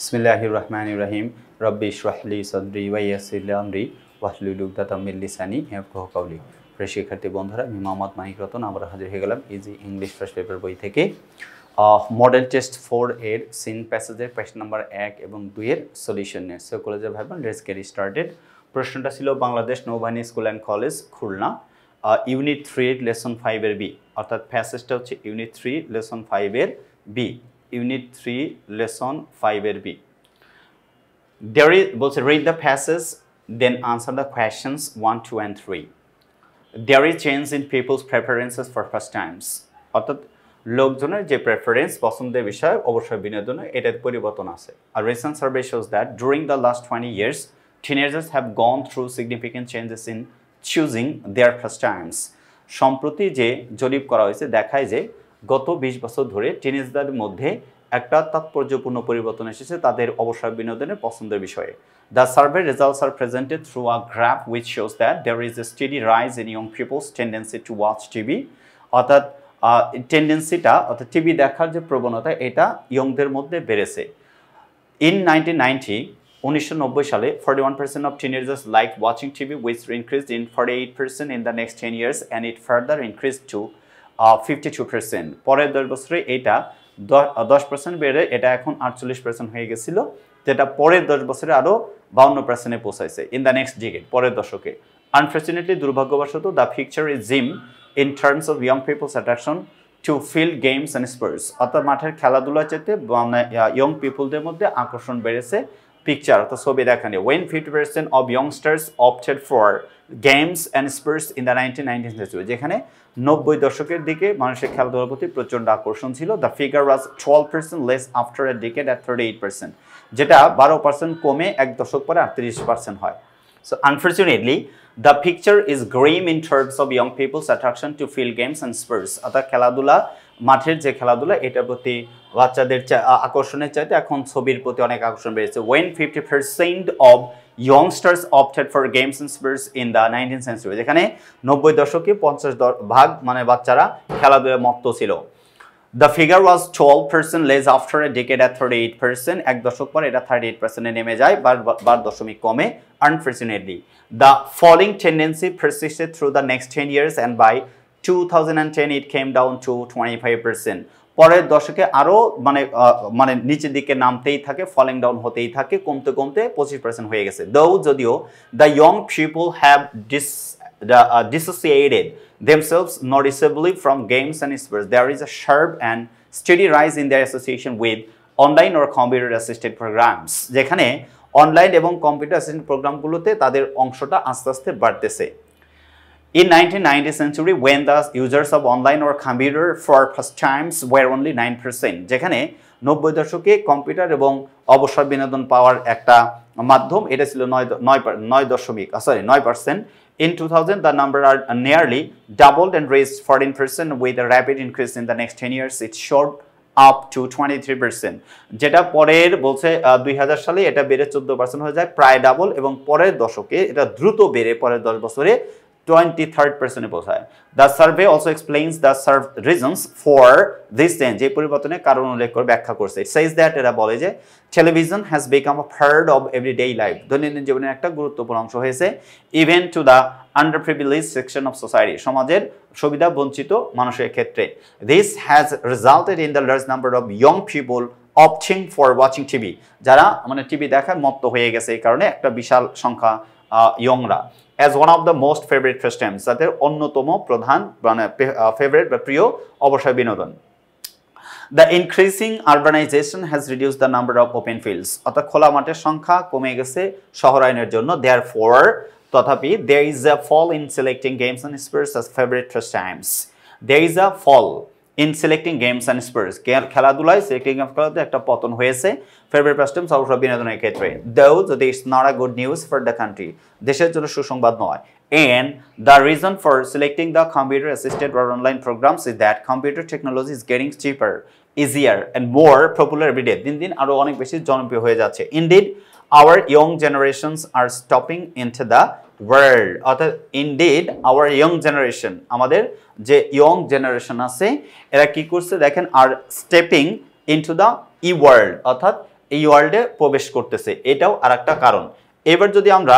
Bismillahirrahmanirrahim. Rabbi shrah li sadri wa yassir li amri wahlul 'uqdatam min lisani yafqahu qawli. প্রিয় শিক্ষার্থী বন্ধুরা, আমি মোহাম্মদ মানিক রতন আবার হাজির হয়ে গেলাম ইজি ইংলিশ ফার্স্ট পেপার বই থেকে। মডেল টেস্ট 4 এর সিন প্যাসেজের পেজ নাম্বার 1 এবং 2 এর সলিউশন নিয়ে সো কলেজের ভাইবোন লেটস গেট স্টার্টেড। প্রশ্নটা ছিল বাংলাদেশ নৌবাহিনী school and college Khulna, unit 3 lesson 5 এর বি, অর্থাৎ প্যাসেজটা হচ্ছে ইউনিট 3 লেসন 5 এর বি, ইউনিট 3 লেসন 5 এর বি। There is বলছে read the passage then answer the questions 1, 2 and 3. There is change in people's preferences for pastimes, অর্থাৎ লোকজনের যে প্রেফারেন্স পছন্দের বিষয় অবশ্যই বিনোদনে এটার পরিবর্তন আছে। A recent survey shows that during the last 20 years teenagers have gone through significant changes in choosing their pastimes. সম্প্রতি যে জরিপ করা হয়েছে দেখায় যে গত 20 বছর ধরে টিনেজদের মধ্যে একটা তাৎপর্যপূর্ণ পরিবর্তন এসেছে তাদের অবসর বিনোদনের পছন্দের বিষয়ে। The survey results are presented through a graph which shows that there is a steady rise in young people's tendency to watch TV, অর্থাৎ টেন্ডেন্সিটা অর্থাৎ টিভি দেখার যে প্রবণতা এটা ইয়ংদের মধ্যে বেড়েছে। In 1990 সালে 41% of teenagers liked watching TV, which increased in 48% in the next 10 years and it further increased to 52%. পরের 10 বছরে এটা 10% বেড়ে এটা এখন 48% হয়ে গেছিল, যেটা পরের 10 বছরে আরো 52%-এ পৌঁছাইছে ইন দ্য নেক্সট ডিকেড, পরের দশকে। আনফরচুনেটলি দুর্ভাগ্যবশত দ্য পিকচার ইজ জিম in terms of young people's attraction to field games and sports, অর্থাৎ মাঠের খেলাধুলা চাইতে ইয়ং পিপলদের মধ্যে আকর্ষণ বেড়েছে পিকচার অর্থাৎ ছবি দেখা নিয়ে। When 50% of youngsters opted for games and sports in the 1990s century, যেখানে 90 দশকের দিকে মানুষের খেলাধুলার প্রতি প্রচণ্ড আকর্ষণ ছিল। The figure was 12% less after a decade at 38%, যেটা 12% কমে এক দশক পরে 38% হয়। So unfortunately the picture is grim in terms of young people's attraction to field games and sports, অর্থাৎ খেলাধুলা মাঠের যে খেলাধুলা এটার প্রতি বাচ্চাদের আকর্ষণের চাইতে এখন ছবির প্রতি অনেক আকর্ষণ বেড়েছে। When 50% of youngsters opted for games and sports in the 19th century, যেখানে 90 দশকে 50% মানে বাচ্চারা খেলাধুলায় মত্ত ছিল। The figure was 12% less after a decade at 38%, এক দশক পর এটা 38%-এ নেমে যায়, 12 কমে। Unfortunately the falling tendency persisted through the next 10 years and by 2010 it came down to 25%. পরের দশকে আরো মানে নিচের দিকে নামতেই থাকে, ফলিং ডাউন হতেই থাকে, কমতে কমতে 25% হয়ে গেছে। Though যদিও the young people have dissociated themselves noticeably from games and sports, there is a sharp and steady rise in their association with online or computer assisted programs, যেখানে অনলাইন এবং computer assistant প্রোগ্রামগুলোতে তাদের অংশটা আস্তে আস্তে বাড়তেছে। In 1990th century, when the users of online or computer for pastimes were only 9%, যেখানে 90 দশকে computer এবং অবসর বিনোদন পাওয়ার একটা মাধ্যম এটা ছিল 9%. In 2000 the number are nearly doubled and raised 14%, with a rapid increase in the next 10 years it shot up to 23%, যেটা পরের বলছে 2000 সালে এটা বেড়ে 14% হয়ে যায়, প্রায় ডাবল, এবং পরের দশকে এটা দ্রুত বেড়ে পরের 10 বছরে 23% পৌঁছায়। The survey also explains the reasons for this change, এই পরিবর্তনের কারণ উল্লেখ করে ব্যাখ্যা করছে। It says that এরা বলে যে television has become a part of everyday life, দৈনন্দিন জীবনের একটা গুরুত্বপূর্ণ অংশ হয়েছে, even to the underprivileged section of society, সমাজের সুবিধা বঞ্চিত মানুষের ক্ষেত্রে। This has resulted in the large number of young people opting for watching TV, যারা মানে টিভি দেখার মত্ত হয়ে গেছে, এই কারণে একটা বিশাল সংখ্যা ইয়ংরা as one of the most favorite pastimes, যাদের অন্যতম প্রধান মানে ফেভারিট বা প্রিয় অবসর বিনোদন। The increasing urbanization has reduced the number of open fields, অর্থাৎ খোলা মাঠের সংখ্যা কমে গেছে শহরায়নের জন্য। Therefore তথাপি there is a fall in selecting games and sports as favorite pastimes. There is a fall in selecting games and sports, খেলাধুলায় selecting games খেলাতে একটা পতন হয়েছে ফেভারিট পাস্টিমস অবসর বিনোদনের ক্ষেত্রে। Though this is not a good news for the country, দেশের জন্য সুসংবাদ নয়। And the reason for selecting the computer assisted or online programs is that computer technology is getting cheaper, easier and more popular every day, দিন দিন আরো অনেক বেশি জনপ্রিয় হয়ে যাচ্ছে। Indeed our young generations are stopping into the world, অর্থাৎ indeed our young generation, আমাদের যে ইয়ং জেনারেশন আছে এরা কি করছে দেখেন, আর stepping into the e world, অর্থাৎ এই ওয়ার্ল্ডে প্রবেশ করতেছে, এটাও আরেকটা কারণ। এবার যদি আমরা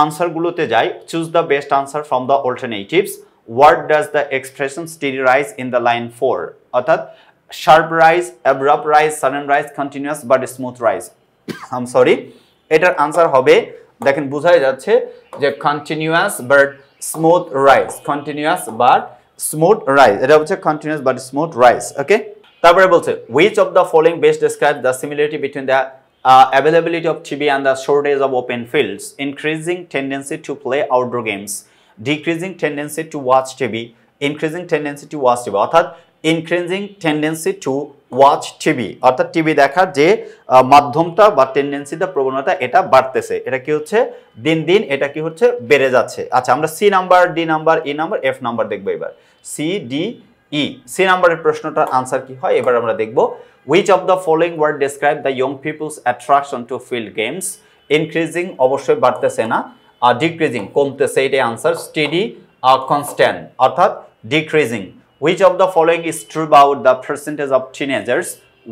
আনসারগুলোতে যাই, choose the best answer from the alternatives. What does the expression steady rise in the line 4, অর্থাৎ sharp rise, abrupt rise, sudden rise, continuous but smooth rise. I am sorry, এটার আনসার হবে, দেখেন বোঝাই যাচ্ছে যে continuous but smooth rise, continuous but smooth rise, এটা হচ্ছে continuous but smooth rise. ওকে, তারপরে বলছে which of the following best describe the similarity between the availability of TV and the shortage of open fields, increasing tendency to play outdoor games, decreasing tendency to watch TV, increasing tendency to watch TV, অর্থাৎ increasing tendency to watch TV, অর্থাৎ TV দেখার যে মাধ্যমটা বা টেন্ডেন্সিটা, প্রবণতা, এটা বাড়তেছে, এটা কি হচ্ছে দিন দিন এটা কি হচ্ছে বেড়ে যাচ্ছে। আচ্ছা, আমরা C number, D number, E number, F number দেখবো এবার। সি, ডি, ই। সি নাম্বারের প্রশ্নটার আনসার কি হয় এবার আমরা দেখব। which of the following word describe the young people's attraction to field games, increasing অবশ্যই বাড়তেছে না, আর decreasing কমতেছে, এটাই আনসার। steady আর constant অর্থাৎ decreasing। which of the following is true about the percentage of teenagers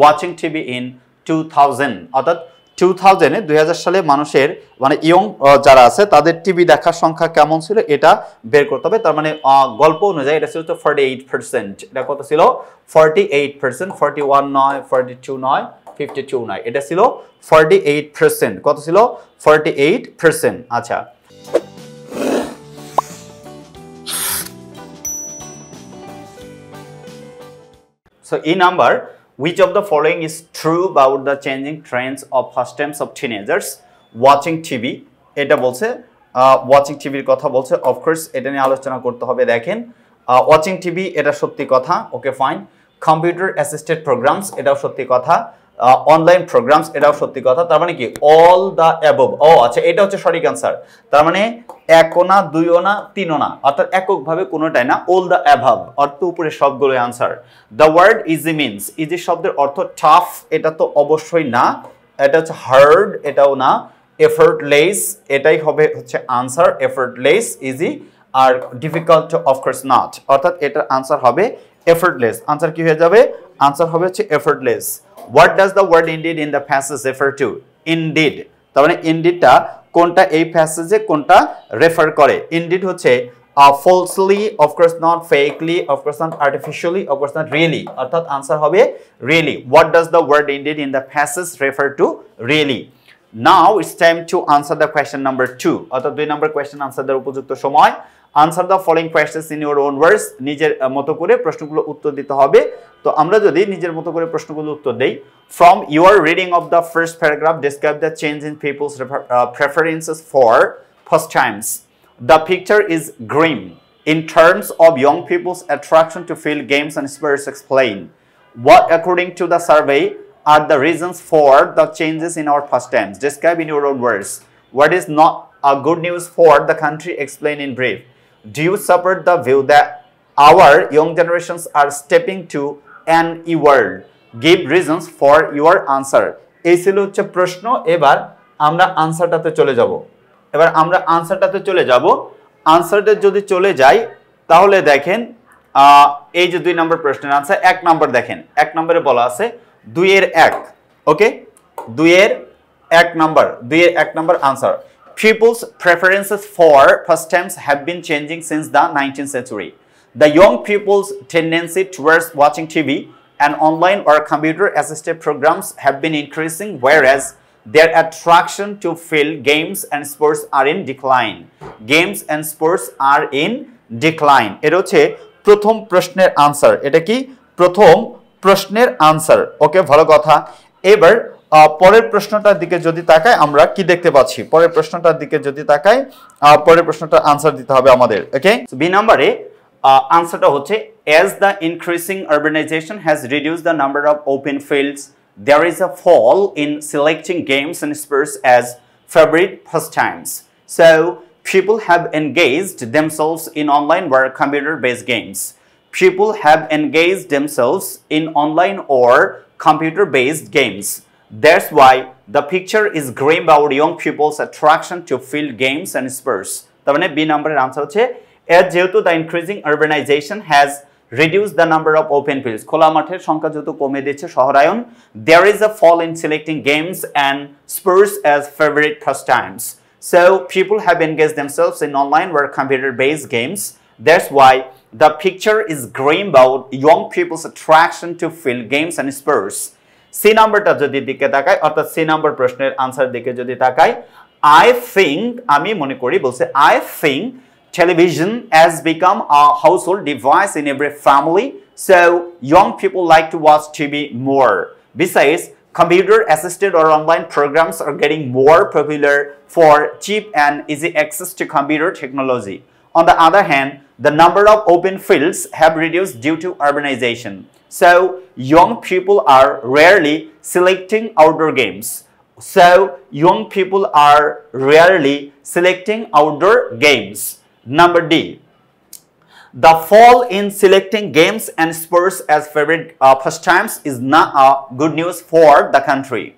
watching TV in 2000, অর্থাৎ 2000 সালে মানুষের মানে ইয়ং যারা আছে তাদের টিভি দেখার সংখ্যা কেমন ছিল এটা বের করতে হবে। তার মানে গল্প অনুযায়ী এটা ছিল 48%, এটা কত ছিল 48%, 41 নয়, 42 নয়, 52 নয়, এটা ছিল 48%, কত ছিল 48%। আচ্ছা, so E number, which of the following is true about the changing trends of pastimes of teenagers watching TV? এটা বলছে ওয়াচিং টিভির কথা বলছে, অফকোর্স এটা নিয়ে আলোচনা করতে হবে। দেখেন ওয়াচিং টিভি এটা সত্যি কথা, okay fine. Computer assisted programs এটাও সত্যি কথা, অনলাইন প্রোগ্রামস এটাও সত্যি কথা। তার মানে কি অল দ্য অ্যাবভ। ও আচ্ছা, এটা হচ্ছে সঠিক অ্যান্সার। তার মানে একও না, দুইও না, তিনও না, অর্থাৎ এককভাবে কোনোটাই না, অল দ্য অ্যাবভ অর্থ উপরে সবগুলো answer. The word easy means, easy শব্দের অর্থ টাফ, এটা তো অবশ্যই না, এটা হচ্ছে হার্ড, এটাও না। এফোর্টলেস, এটাই হবে হচ্ছে আনসার, এফোর্টলেস, ইজি। আর ডিফিকাল্ট অফকোর্স নট, অর্থাৎ এটার আনসার হবে এফোর্টলেস। আনসার কি হয়ে যাবে? আনসার হবে হচ্ছে effortless. What does the word indeed in the passage refer to? Indeed, তার মানে ইনডিডটা কোনটা এই প্যাসেজে কোনটা রেফার করে? ইনডিড হচ্ছে falsely, of course not, fakely, of course not, artificially, of course not, really, অর্থাৎ আনসার হবে really. What does the word indeed in the passage refer to? Really. Now it's time to answer the question number 2, অর্থাৎ 2 নম্বর question answer দেওয়ার উপযুক্ত সময়। Answer the following questions in your own words, নিজের মতো করে প্রশ্নগুলো উত্তর দিতে হবে। তো আমরা যদি নিজের মতো করে প্রশ্নগুলো উত্তর দেই, from your reading of the first paragraph describe the change in people's preferences for pastimes. The picture is grim in terms of young people's attraction to field games and sports. Explain what, according to the survey, are the reasons for the changes in our pastimes. Describe in your own words. What is not a good news for the country? Explain in brief. Do you support the view that our young generations are stepping to an e-world? Give reasons for your answer. এই ছিল হচ্ছে প্রশ্ন। এবার আমরা আনসারটাতে চলে যাব। আনসারটা যদি চলে যাই তাহলে দেখেন এই যে 2 নম্বর প্রশ্নের আনসার, 1 নম্বর দেখেন, 1 নম্বরে বলা আছে 2 এর 1, ওকে, 2 এর 1 নম্বর answer. People's preferences for pastimes have been changing since the 19th century. The young people's tendency towards watching TV and online or computer-assisted programs have been increasing, whereas their attraction to field games and sports are in decline. Games and sports are in decline. এটা হচ্ছে প্রথম প্রশ্নের answer. এটা কি প্রথম প্রশ্নের answer? ওকে, ভালো কথা। এবার পরের প্রশ্নটার দিকে যদি তাকাই আমরা কি দেখতে পাচ্ছি? পরের প্রশ্নটার দিকে যদি তাকাই, পরের প্রশ্নটার আনসার দিতে হবে আমাদের। ওকে, বি নম্বরে আনসারটা হচ্ছে as the increasing urbanization has reduced the number of open fields, there is a fall in selecting games and sports as favorite pastimes. So people have engaged themselves in online or computer-based games. People have engaged themselves in online or computer-based games. That's why the picture is grim about young people's attraction to field games and sports. তার মানে B নম্বরের answer হচ্ছে as যেহেতু the increasing urbanization has reduce the number of open fields খোলা মাঠের সংখ্যা যত কমে দিচ্ছে শহরায়ন there is a fall in selecting games and sports as favorite pastimes so people have engaged themselves in online or computer based games that's why the picture is grim about young people's attraction to field games and sports C নাম্বারটা যদি দিকে তাকাই অর্থাৎ C number প্রশ্নের answer দিকে যদি তাকাই I think আমি মনে করি বলছে I think television has become a household device in every family so young people like to watch TV more besides computer assisted or online programs are getting more popular for cheap and easy access to computer technology on the other hand the number of open fields have reduced due to urbanization so young people are rarely selecting outdoor games so young people are rarely selecting outdoor games number D the fall in selecting games and sports as favorite pastimes is not good news for the country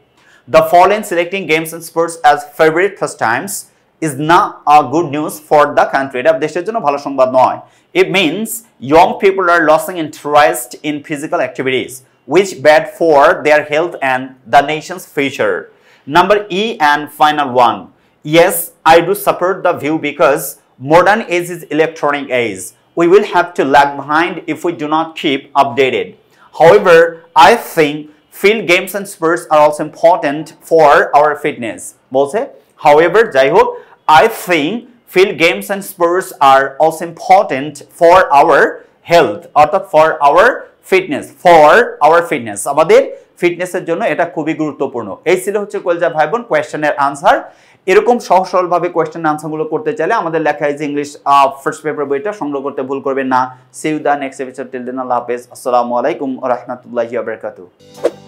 the fall in selecting games and sports as favorite pastimes is not good news for the country এটা দেশের জন্য ভালো সংবাদ নয় it means young people are losing interest in physical activities which bad for their health and the nation's future number E and final one yes I do support the view because modern age is electronic age we will have to lag behind if we do not keep updated however I think field games and sports are also important for our fitness বলছে however যাই হোক I think field games and sports are also important for our health অর্থাৎ for our fitness আমাদের ফিটনেসের জন্য এটা খুবই গুরুত্বপূর্ণ এই ছিল হচ্ছে কলজা ভাই বোন কোয়েশ্চেনের আনসার এরকম সহজ সরল ভাবে কোয়েশ্চেন আনসারগুলো করতে চাইলে আমাদের লেখা ইজ ইংলিশ ফার্স্ট পেপার বইটা সংগ্রহ করতে ভুল করবেন না see you the next episode till then আল্লাহ হাফেজ আসসালামু আলাইকুম ওয়া রাহমাতুল্লাহি ওয়া বারাকাতুহু